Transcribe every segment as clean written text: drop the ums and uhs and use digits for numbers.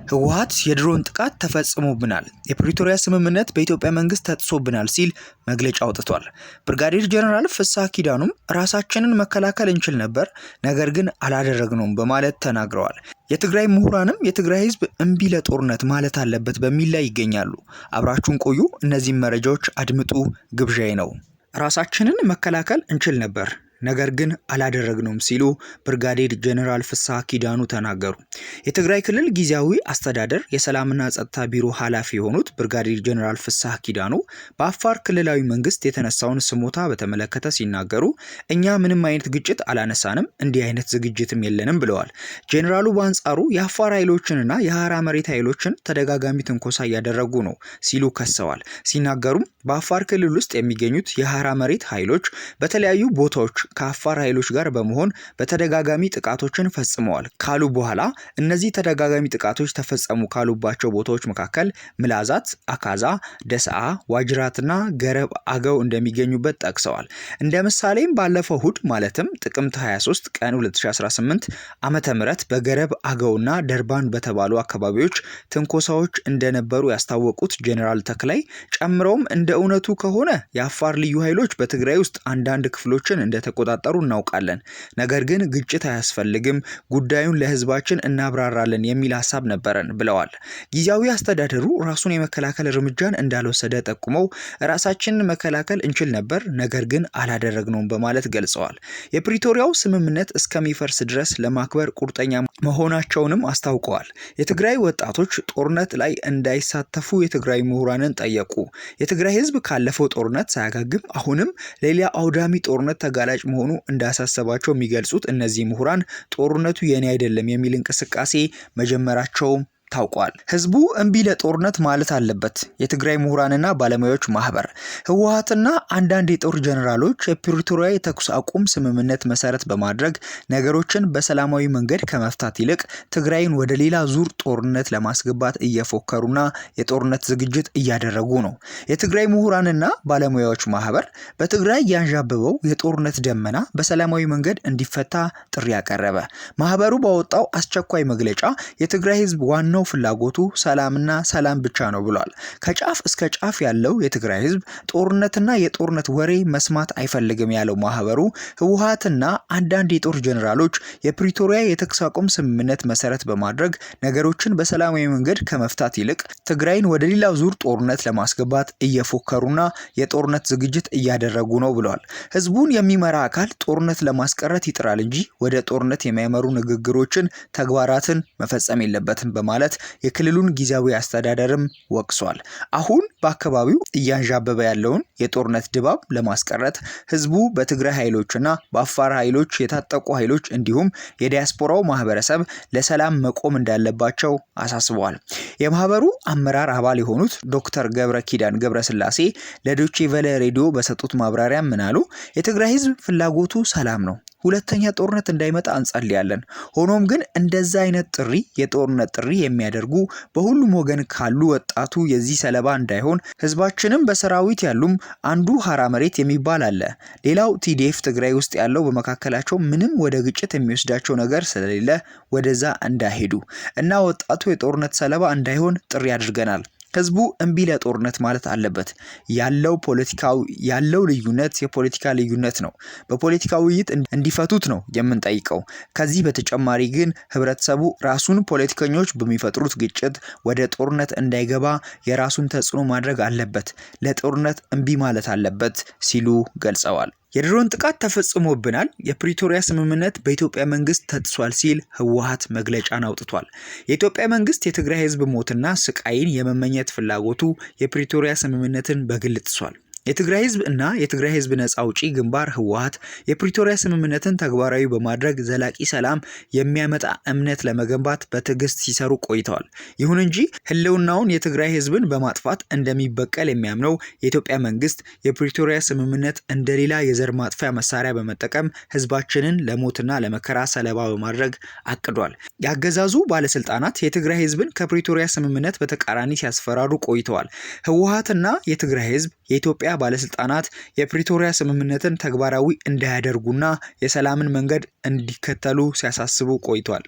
ህወሓት የድሮን ጥቃት ተፈጽሞብናል፣ የፕሪቶሪያ ስምምነት በኢትዮጵያ መንግስት ተጥሶብናል ሲል መግለጫ አውጥቷል። ብርጋዴር ጀነራል ፍስሐ ኪዳኑም ራሳችንን መከላከል እንችል ነበር፣ ነገር ግን አላደረግነውም በማለት ተናግረዋል። የትግራይ ምሁራንም የትግራይ ህዝብ እምቢ ለጦርነት ማለት አለበት በሚል ላይ ይገኛሉ። አብራችሁን ቆዩ። እነዚህ መረጃዎች አድምጡ ግብዣዬ ነው። ራሳችንን መከላከል እንችል ነበር ነገር ግን አላደረግነውም ሲሉ ብርጋዴር ጀነራል ፍስሐ ኪዳኑ ተናገሩ። የትግራይ ክልል ጊዜያዊ አስተዳደር የሰላምና ጸጥታ ቢሮ ኃላፊ የሆኑት ብርጋዴር ጀነራል ፍስሐ ኪዳኑ በአፋር ክልላዊ መንግስት የተነሳውን ስሞታ በተመለከተ ሲናገሩ እኛ ምንም አይነት ግጭት አላነሳንም፣ እንዲህ አይነት ዝግጅትም የለንም ብለዋል። ጀነራሉ በአንጻሩ የአፋር ኃይሎችንና የሐራ መሬት ኃይሎችን ተደጋጋሚ ትንኮሳ እያደረጉ ነው ሲሉ ከሰዋል። ሲናገሩም በአፋር ክልል ውስጥ የሚገኙት የሐራ መሬት ኃይሎች በተለያዩ ቦታዎች ከአፋር ኃይሎች ጋር በመሆን በተደጋጋሚ ጥቃቶችን ፈጽመዋል ካሉ በኋላ እነዚህ ተደጋጋሚ ጥቃቶች ተፈጸሙ ካሉባቸው ቦታዎች መካከል ምላዛት፣ አካዛ፣ ደስዓ፣ ዋጅራትና ገረብ አገው እንደሚገኙበት ጠቅሰዋል። እንደ ምሳሌም ባለፈው እሁድ ማለትም ጥቅምት 23 ቀን 2018 ዓመተ ምህረት በገረብ አገውና ደርባን በተባሉ አካባቢዎች ትንኮሳዎች እንደነበሩ ያስታወቁት ጀነራል ተክላይ ጨምረውም እንደ እውነቱ ከሆነ የአፋር ልዩ ኃይሎች በትግራይ ውስጥ አንዳንድ ክፍሎችን እንደተቆጣጠሩ እናውቃለን። ነገር ግን ግጭት አያስፈልግም፣ ጉዳዩን ለህዝባችን እናብራራለን የሚል ሐሳብ ነበረን ብለዋል። ጊዜያዊ አስተዳደሩ ራሱን የመከላከል እርምጃን እንዳልወሰደ ጠቁመው ራሳችንን መከላከል እንችል ነበር፣ ነገር ግን አላደረግነውም በማለት ገልጸዋል። የፕሪቶሪያው ስምምነት እስከሚፈርስ ድረስ ለማክበር ቁርጠኛ መሆናቸውንም አስታውቀዋል። የትግራይ ወጣቶች ጦርነት ላይ እንዳይሳተፉ የትግራይ ምሁራንን ጠየቁ። የትግራይ ህዝብ ካለፈው ጦርነት ሳያገግም አሁንም ሌላ አውዳሚ ጦርነት ተጋላጭ መሆኑ እንዳሳሰባቸው የሚገልጹት እነዚህ ምሁራን ጦርነቱ የኔ አይደለም የሚል እንቅስቃሴ መጀመራቸው ታውቋል። ህዝቡ እምቢ ለጦርነት ማለት አለበት። የትግራይ ምሁራንና ባለሙያዎች ማህበር ህወሓትና አንዳንድ የጦር ጀነራሎች የፕሪቶሪያ የተኩስ አቁም ስምምነት መሰረት በማድረግ ነገሮችን በሰላማዊ መንገድ ከመፍታት ይልቅ ትግራይን ወደ ሌላ ዙር ጦርነት ለማስገባት እየፎከሩና የጦርነት ዝግጅት እያደረጉ ነው። የትግራይ ምሁራንና ባለሙያዎች ማህበር በትግራይ ያንዣበበው የጦርነት ደመና በሰላማዊ መንገድ እንዲፈታ ጥሪ ያቀረበ። ማህበሩ ባወጣው አስቸኳይ መግለጫ የትግራይ ህዝብ ዋናው ፍላጎቱ ሰላምና ሰላም ብቻ ነው ብሏል። ከጫፍ እስከ ጫፍ ያለው የትግራይ ህዝብ ጦርነትና የጦርነት ወሬ መስማት አይፈልግም ያለው ማህበሩ ህወሓትና አንዳንድ የጦር ጀነራሎች የፕሪቶሪያ የተኩስ አቁም ስምምነት መሰረት በማድረግ ነገሮችን በሰላማዊ መንገድ ከመፍታት ይልቅ ትግራይን ወደ ሌላ ዙር ጦርነት ለማስገባት እየፎከሩና የጦርነት ዝግጅት እያደረጉ ነው ብሏል። ህዝቡን የሚመራ አካል ጦርነት ለማስቀረት ይጥራል እንጂ ወደ ጦርነት የሚያመሩ ንግግሮችን፣ ተግባራትን መፈጸም የለበትም በማለት የክልሉን ጊዜያዊ አስተዳደርም ወቅሷል። አሁን በአካባቢው እያንዣበበ ያለውን የጦርነት ድባብ ለማስቀረት ህዝቡ በትግራይ ኃይሎችና በአፋር ኃይሎች የታጠቁ ኃይሎች እንዲሁም የዲያስፖራው ማህበረሰብ ለሰላም መቆም እንዳለባቸው አሳስበዋል። የማህበሩ አመራር አባል የሆኑት ዶክተር ገብረ ኪዳን ገብረስላሴ ለዶቼ ቬለ ሬዲዮ በሰጡት ማብራሪያ ምን አሉ? የትግራይ ህዝብ ፍላጎቱ ሰላም ነው። ሁለተኛ ጦርነት እንዳይመጣ እንጸልያለን። ሆኖም ግን እንደዛ አይነት ጥሪ የጦርነት ጥሪ የሚያደርጉ በሁሉም ወገን ካሉ ወጣቱ የዚህ ሰለባ እንዳይሆን ህዝባችንም በሰራዊት ያሉም አንዱ ሐራ መሬት የሚባል አለ፣ ሌላው ቲዲኤፍ ትግራይ ውስጥ ያለው በመካከላቸው ምንም ወደ ግጭት የሚወስዳቸው ነገር ስለሌለ ወደዛ እንዳይሄዱ እና ወጣቱ የጦርነት ሰለባ እንዳይሆን ጥሪ አድርገናል። ህዝቡ እምቢ ለጦርነት ማለት አለበት። ያለው ልዩነት የፖለቲካ ልዩነት ነው። በፖለቲካ ውይይት እንዲፈቱት ነው የምንጠይቀው። ከዚህ በተጨማሪ ግን ህብረተሰቡ ራሱን ፖለቲከኞች በሚፈጥሩት ግጭት ወደ ጦርነት እንዳይገባ የራሱን ተጽዕኖ ማድረግ አለበት። ለጦርነት እምቢ ማለት አለበት ሲሉ ገልጸዋል። የድሮን ጥቃት ተፈጽሞብናል፣ የፕሪቶሪያ ስምምነት በኢትዮጵያ መንግስት ተጥሷል ሲል ህወሓት መግለጫን አውጥቷል። የኢትዮጵያ መንግስት የትግራይ ህዝብ ሞትና ስቃይን የመመኘት ፍላጎቱ የፕሪቶሪያ ስምምነትን በግል ጥሷል። የትግራይ ህዝብ እና የትግራይ ህዝብ ነፃ አውጪ ግንባር ህወሓት የፕሪቶሪያ ስምምነትን ተግባራዊ በማድረግ ዘላቂ ሰላም የሚያመጣ እምነት ለመገንባት በትዕግስት ሲሰሩ ቆይተዋል። ይሁን እንጂ ህልውናውን የትግራይ ህዝብን በማጥፋት እንደሚበቀል የሚያምነው የኢትዮጵያ መንግስት የፕሪቶሪያ ስምምነት እንደሌላ የዘር ማጥፊያ መሳሪያ በመጠቀም ህዝባችንን ለሞትና ለመከራ ሰለባ በማድረግ አቅዷል። ያገዛዙ ባለስልጣናት የትግራይ ህዝብን ከፕሪቶሪያ ስምምነት በተቃራኒ ሲያስፈራሩ ቆይተዋል። ህወሓትና የትግራይ ህዝብ የኢትዮጵያ ባለስልጣናት የፕሪቶሪያ ስምምነትን ተግባራዊ እንዳያደርጉና የሰላምን መንገድ እንዲከተሉ ሲያሳስቡ ቆይቷል።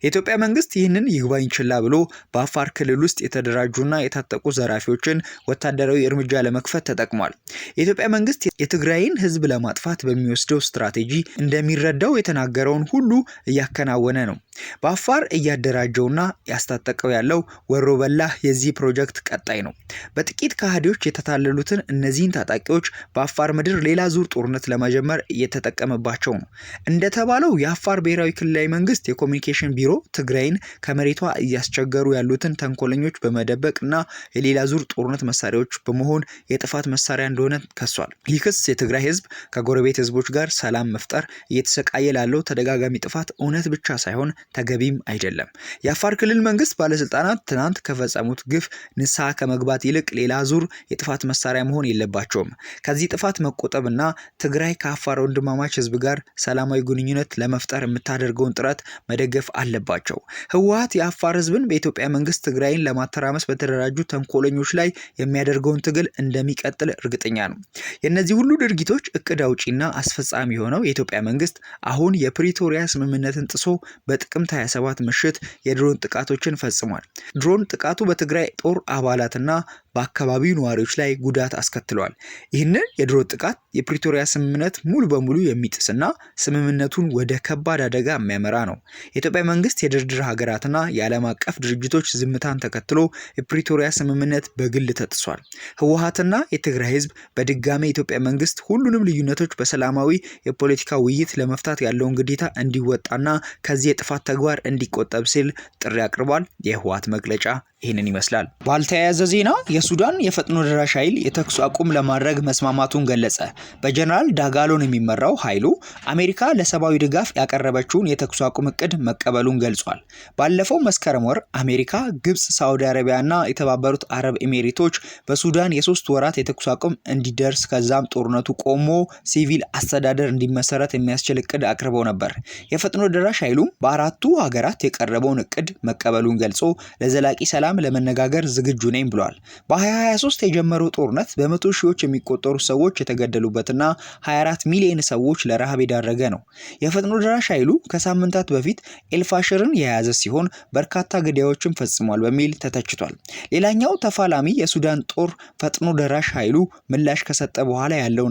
የኢትዮጵያ መንግስት ይህንን ይግባኝ ችላ ብሎ በአፋር ክልል ውስጥ የተደራጁና የታጠቁ ዘራፊዎችን ወታደራዊ እርምጃ ለመክፈት ተጠቅሟል። የኢትዮጵያ መንግስት የትግራይን ህዝብ ለማጥፋት በሚወስደው ስትራቴጂ እንደሚረዳው የተናገረውን ሁሉ እያከናወነ ነው። በአፋር እያደራጀውና ያስታጠቀው ያለው ወሮበላ የዚህ ፕሮጀክት ቀጣይ ነው። በጥቂት ከሃዲዎች የተታለሉትን እነዚህን ታጣቂዎች በአፋር ምድር ሌላ ዙር ጦርነት ለመጀመር እየተጠቀመባቸው ነው። እንደተባለው የአፋር ብሔራዊ ክልላዊ መንግስት የኮሚኒኬሽን ቢሮ ትግራይን ከመሬቷ እያስቸገሩ ያሉትን ተንኮለኞች በመደበቅና የሌላ ዙር ጦርነት መሳሪያዎች በመሆን የጥፋት መሳሪያ እንደሆነ ከሷል። ይህ ክስ የትግራይ ህዝብ ከጎረቤት ህዝቦች ጋር ሰላም መፍጠር እየተሰቃየ ላለው ተደጋጋሚ ጥፋት እውነት ብቻ ሳይሆን ተገቢም አይደለም። የአፋር ክልል መንግስት ባለስልጣናት ትናንት ከፈጸሙት ግፍ ንስሐ ከመግባት ይልቅ ሌላ ዙር የጥፋት መሳሪያ መሆን የለባቸውም። ከዚህ ጥፋት መቆጠብና ትግራይ ከአፋር ወንድማማች ህዝብ ጋር ሰላማዊ ግንኙነት ለመፍጠር የምታደርገውን ጥረት መደገፍ አለባቸው። ህወሓት የአፋር ህዝብን በኢትዮጵያ መንግስት ትግራይን ለማተራመስ በተደራጁ ተንኮለኞች ላይ የሚያደርገውን ትግል እንደሚቀጥል እርግጠኛ ነው። የእነዚህ ሁሉ ድርጊቶች እቅድ አውጪና አስፈጻሚ የሆነው የኢትዮጵያ መንግስት አሁን የፕሪቶሪያ ስምምነትን ጥሶ በጥቅምት 27 ምሽት የድሮን ጥቃቶችን ፈጽሟል። ድሮን ጥቃቱ በትግራይ ጦር አባላትና በአካባቢው ነዋሪዎች ላይ ጉዳት አስከትሏል። ይህንን የድሮን ጥቃት የፕሪቶሪያ ስምምነት ሙሉ በሙሉ የሚጥስና ስምምነቱን ወደ ከባድ አደጋ የሚያመራ ነው። የኢትዮጵያ መንግስት የድርድር ሀገራትና የዓለም አቀፍ ድርጅቶች ዝምታን ተከትሎ የፕሪቶሪያ ስምምነት በግል ተጥሷል። ህወሓትና የትግራይ ህዝብ በድጋሚ የኢትዮጵያ መንግስት ሁሉንም ልዩነቶች በሰላማዊ የፖለቲካ ውይይት ለመፍታት ያለውን ግዴታ እንዲወጣና ከዚህ የጥፋት ተግባር እንዲቆጠብ ሲል ጥሪ አቅርቧል። የህወሓት መግለጫ ይህንን ይመስላል። ባልተያያዘ ዜና የሱዳን የፈጥኖ ደራሽ ኃይል የተኩስ አቁም ለማድረግ መስማማቱን ገለጸ። በጀነራል ዳጋሎን የሚመራው ኃይሉ አሜሪካ ለሰብአዊ ድጋፍ ያቀረበችውን የተኩስ አቁም እቅድ መቀበሉን ገልጿል። ባለፈው መስከረም ወር አሜሪካ፣ ግብጽ፣ ሳዑዲ አረቢያና የተባበሩት አረብ ኤሚሬቶች በሱዳን የ3 ወራት የተኩስ አቁም እንዲደርስ ከዛም ጦርነቱ ቆሞ ሲቪል አስተዳደር እንዲመሰረት የሚያስችል እቅድ አቅርበው ነበር። የፈጥኖ ደራሽ ኃይሉ በአራቱ ሀገራት የቀረበውን እቅድ መቀበሉን ገልጾ ለዘላቂ ሰላም ለመነጋገር ዝግጁ ነኝ ብሏል። በ2023 የጀመረው ጦርነት በመቶ ሺዎች የሚቆጠሩ ሰዎች የተገደሉበትና 24 ሚሊዮን ሰዎች ለረሃብ የዳረገ ነው። የፈጥኖ ደራሽ ኃይሉ ከሳምንታት በፊት ኤልፋሽርን የያዘ ሲሆን በርካታ ግድያዎችን ፈጽሟል በሚል ተተችቷል። ሌላኛው ተፋላሚ የሱዳን ጦር ፈጥኖ ደራሽ ኃይሉ ምላሽ ከሰጠ በኋላ ያለው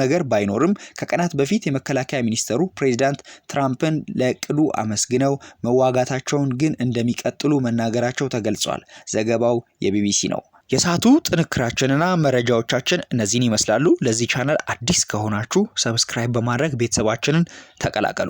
ነገር ባይኖርም ከቀናት በፊት የመከላከያ ሚኒስተሩ ፕሬዝዳንት ትራምፕን ለቅዱ አመስግነው መዋጋታቸውን ግን እንደሚቀጥሉ መናገራቸው ተገልጿል። ዘገባው የቢቢሲ ነው። የሰዓቱ ጥንክራችንና መረጃዎቻችን እነዚህን ይመስላሉ። ለዚህ ቻናል አዲስ ከሆናችሁ ሰብስክራይብ በማድረግ ቤተሰባችንን ተቀላቀሉ።